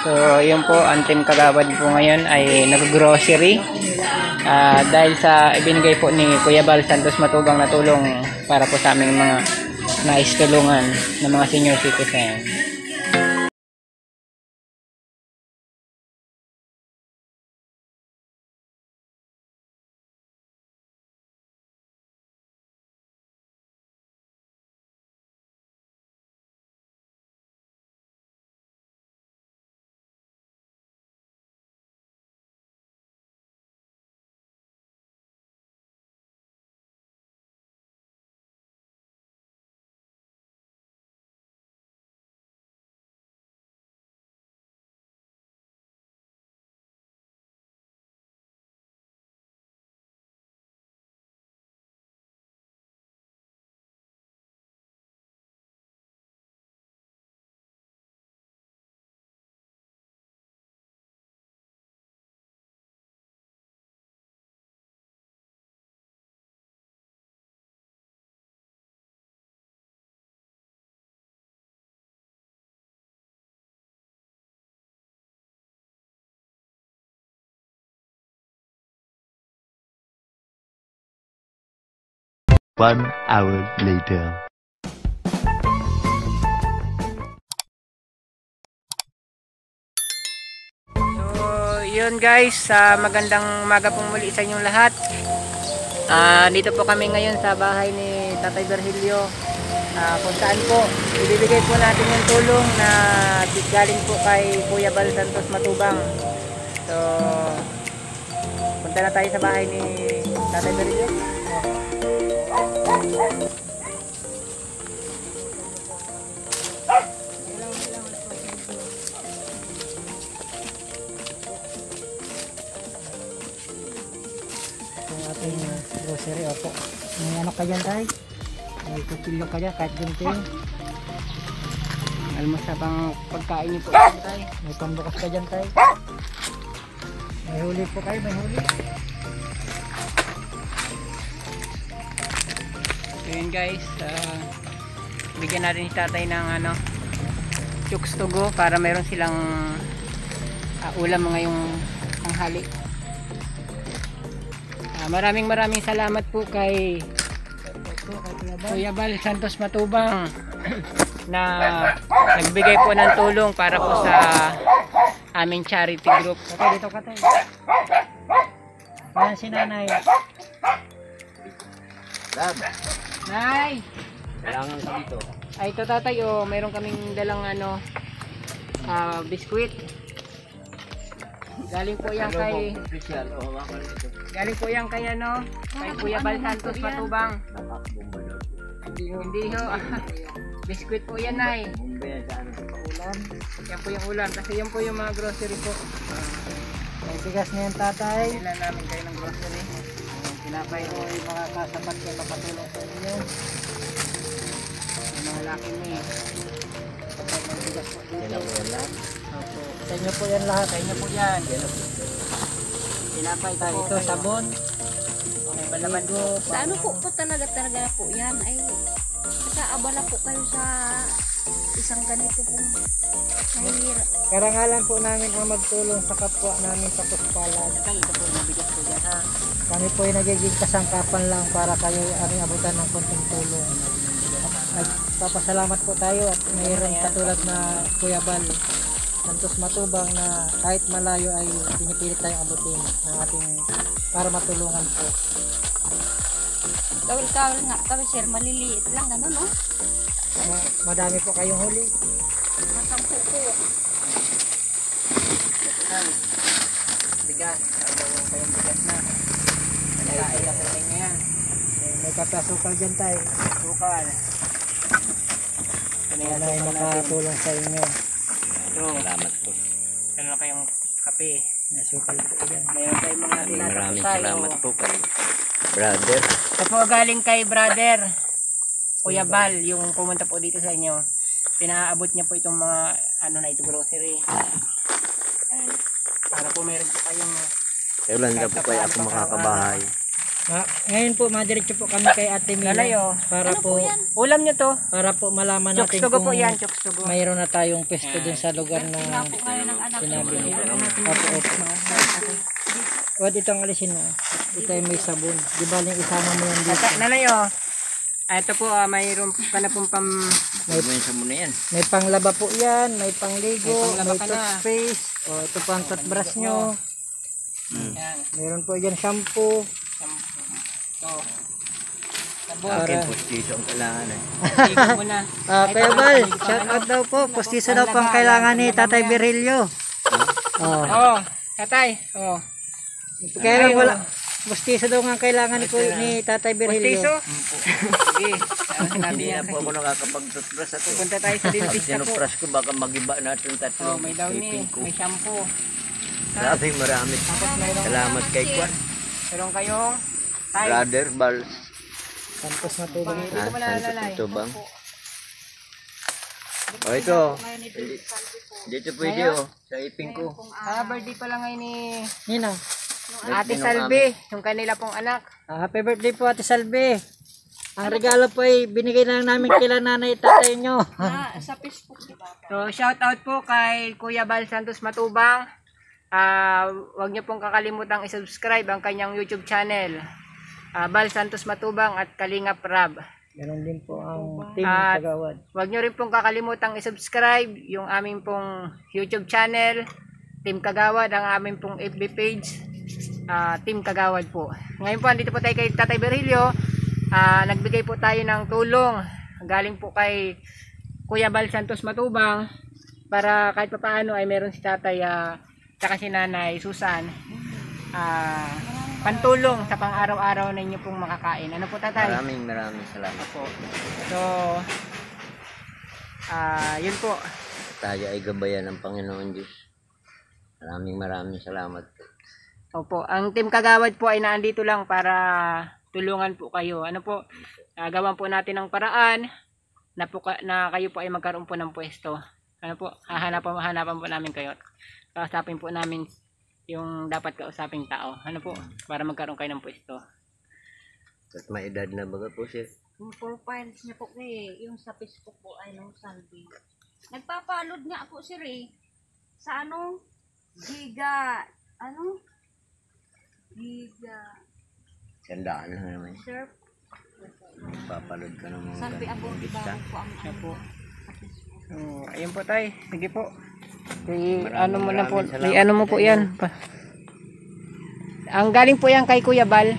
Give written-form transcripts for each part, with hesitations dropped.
So, yun po, ang Team Kagawad po ngayon ay nag-grocery. Dahil sa ibinigay po ni Kuya Bal Santos Matubang na tulong para po sa aming mga naistulungan ng mga senior citizen. One hour later. So, yun guys, magandang umaga pong muli sa inyong lahat. Dito po kami ngayon sa bahay ni Tatay Virgilio, kung saan po ibibigay po natin yung tulong na galing po kay Kuya Bal Santos Matubang. So, punta na tayo sa bahay ni Tatay Virgilio. Yung ating grocery, opo. May ano ka dyan, Tay? May kutsilyo ka dyan, kahit gunting. Almas na pang pagkain niyo po dyan, Tay. May pambukas ka dyan, Tay. May huli po kayo, may huli. So yun guys, bigyan natin si Tatay ng chooks to go para meron silang ulam ngayong tanghali. Maraming salamat po kay Kuya Bal Santos Matubang na nagbigay po ng tulong para po sa aming charity group. Tatay, dito ka, Tay. Ayan si Nanay. Nay! Kailangan ka dito. Ay, ito Tatay, mayroon kaming dalang biskuit. Galing po yan kay Official, hawakan dito. Galing po yan kay kay Kuya Bal Santos Matubang. Hindi ho. Biskuit po yan, Nay. Bumbay sa ano sa ulam. Yan po yung ulam. Kasi yan po yung mga grocery po. May bigas na yan, Tatay. Kailan namin kayo ng grocery. Tinapay ko yung mga kasapat na makatulong sa inyo. Yung mga laki mo eh. May bigas po dito. Yan ang ulam. Opo. Sa inyo po yan lahat. Sa inyo po yan. Tinapay Tayo, po ito, kayo. sabon. May palaman po. Sa ano po talaga po yan ay nakaabala po kayo sa isang ganito pong mahirap. Karangalan po namin ang magtulong sa kapwa namin sa Puspalan. Ito po yung bigas po yan ha. Kami po ay nagiging kasangkapan lang para kayo aming abutan ng konting tulong. Nagpapasalamat po tayo at mayroon katulad na Kuya Bal Santos Matubang na kahit malayo ay pinipilit tayong abutin ng ating para matulungan po. Kawil nga kami sir, maliliit lang gano'n no? Madami po kayong huli. Masampu po. Bigas. Yung kayong bigas na. Nalain lang sa inyo yan. May kapasukal dyan tayo. Sukal. Yan ay makatulong sa inyo. Ito. Salamat po. Ano na kayong kape. Nasukal po dyan. Mayroon kayong mga Maraming tayo. salamat po kay brother. Ito po galing kay brother Kuya Bal, yung pumunta po dito sa inyo. Pinaabot niya po itong mga na ito grocery. Ayan. Para po meron po kayong Kailan ka po kaya ako makakabahay? Ngayon po, madiretso po kami kay Ate Mila Nanay, oh. para Ano po po yan? Ulam nyo to. para po malaman natin Choksugo kung po yan, choksugo. mayroon na tayong pwesto dun sa lugar Nga na po kayo ng anak ko. sinabi niyo. Opo. Huwag itong alisin mo. Ito ay may sabon. Di ba yung isama mo yan dito? Nanay, oh. Ito po, mayroon ka na pong Mensa mo na yan. May panglaba po yan, may pangligo, May panglaba may ka na. toothpaste. O, ito po ang toothbrush nyo. Yan. Meron po dyan shampoo. So, Akin postiso ang kailangan eh. Tigil mo na. Kuya Bal, shout out daw po. Postiso daw po ang kailangan ni Tatay Virilio. Oh. Oh, tatay. Oh. Kaya lang wala. Postiso daw ang kailangan ni Tatay Virilio. Pustiso? Sige. Sinabi Hindi niya. na po ako nakakapag-toothbrush ako. Pupunta tayo sa dentista po. Sinupras ko baka magiba natin Oh, tatlong may downy, taping ko. may shampoo. Marami. Tapos mayroong, Salamat kay Kwan. mayroong kayong tay. Brother Bals. Santos matubang. Dito mo na lalay. Ito bang? O ito. Dito pwede oh. Sa iping ko. Birthday pala ngayon ni Nino. Ate Salve, yung kanila pong anak. Happy birthday po Ate Salve. Ang regalo po ay binigay na lang namin kila nanay at tatay nyo. Sa Facebook, di ba? So, shout out po kay Kuya Bal Santos Matubang. Huwag niyo pong kakalimutang i-subscribe ang kanyang YouTube channel. Bal Santos Matubang at Kalingap Rab. Ganon din po ang team At Kagawad. huwag niyo rin pong kakalimutang i-subscribe yung aming pong YouTube channel, Team Kagawad, ang aming pong FB page, Team Kagawad po. Ngayon po, andito po tayo kay Tatay Virilio. Nagbigay po tayo ng tulong galing po kay Kuya Bal Santos Matubang para kahit papaano ay meron si tatay tsaka si nanay Susan pantulong sa pang-araw-araw ninyo pong makakain. Ano po tatay? Maraming salamat po. So, yun po. Tayo ay gabayan ng Panginoon Diyos. Maraming salamat po. Opo, ang Team Kagawad po ay naandito lang para tulungan po kayo. Ano po, gawan po natin ng paraan na kayo po ay magkaroon po ng pwesto. Ano po, hahanapan po namin kayo. Kausapin po namin yung dapat kausaping tao. Ano po, para magkaroon kayo ng pwesto. At may edad na baga po siya. Yung profiles niya po yung sa Facebook po ay nung Salvi. Nagpapaload nga po sir sa Giga, Sandaan na naman. sir, Papalod ka ng mga Salvi Abon, di ba lista. po ang Siya po. sa Facebook. So, ayun po tay. Sige po. Maraming salamat, Ano mo po yan. Ang galing po yan kay Kuya Bal.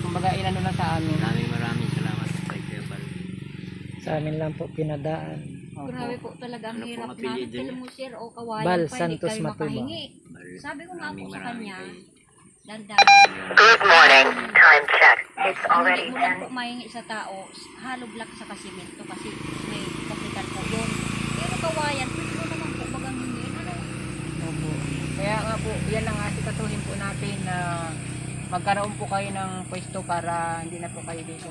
Kumbaga inano lang sa amin. Maraming salamat kay Kuya Bal. Sa amin lang po pinadaan. Grabe po talaga ang Ano hirap pong namin. apelyido niya? Tell mo sir o kawayan Bal pa, hindi Santos kayo Matubang. makahingi. Sabi ko nga po sa kanya, kay- dandan. Good morning. Time check. It's already Hindi mo lang po mahingi sa tao, halo block sa kasimento kasi may kapital po yun. Pero kawayan, pwede mo naman po bagang hingin. Opo. Kaya nga po, yan ang asikatuhin po natin na magkaroon po kayo ng pwesto para hindi na po kayo dito.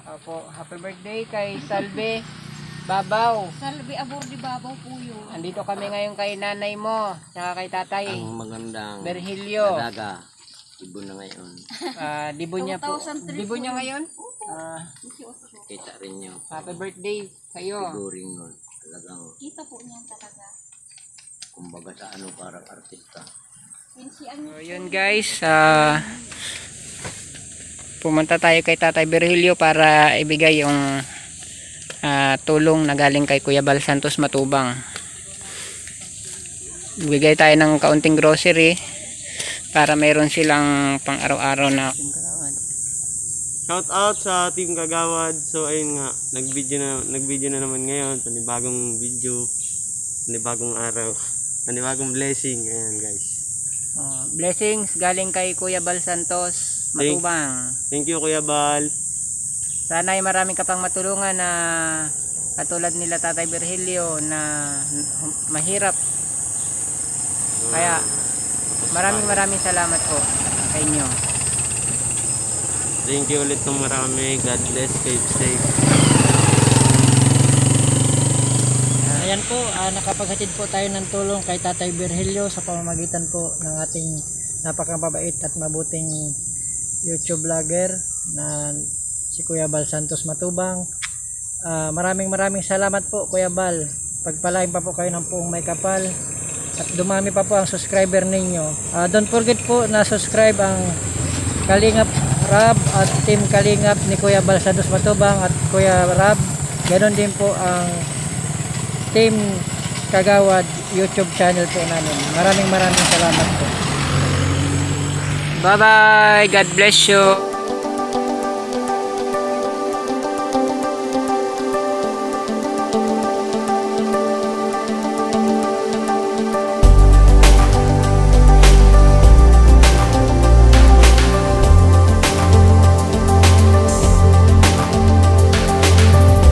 Opo, happy birthday kay Salve Babaw. Salvi Abor di Babaw po yun. Andito kami ngayon kay nanay mo, saka kay tatay Ang magandang Virgilio. dadaga. Ibo na ngayon. Dibo niya po. 2003 Dibo niya po. ngayon. Kita rin nyo. Happy birthday kayo. Siguring nun. Talagang Kita po niyan talaga. kumbaga sa ano parang artista. So, yun guys, pumunta tayo kay Tatay Virgilio para ibigay yung tulong na galing kay Kuya Bal Santos Matubang. Bigay tayo ng kaunting grocery para meron silang pang araw-araw na. Shout out sa Team Kagawad. So ayun nga, nag-video na naman ngayon, panibagong video, panibagong araw, panibagong blessing. Ayan guys. Blessings galing kay Kuya Bal Santos Matubang. Thank you Kuya Bal. Sana ay marami ka pang matulungan na katulad nila Tatay Virgilio na mahirap. Kaya maraming salamat po sa inyo. Thank you ulit ng marami. God bless. Keep safe. Ayan po, nakapaghatid po tayo ng tulong kay Tatay Virgilio sa pamamagitan po ng ating napakababait at mabuting YouTube vlogger na si Kuya Bal Santos Matubang. Maraming salamat po Kuya Bal. Pagpalain pa po kayo ng puong may kapal at dumami pa po ang subscriber ninyo. Don't forget po na subscribe ang Kalingap Rab at Team Kalingap ni Kuya Bal Santos Matubang at Kuya Rab. Ganon din po ang Team Kagawad YouTube channel po namin. Maraming salamat po. Bye bye. God bless you.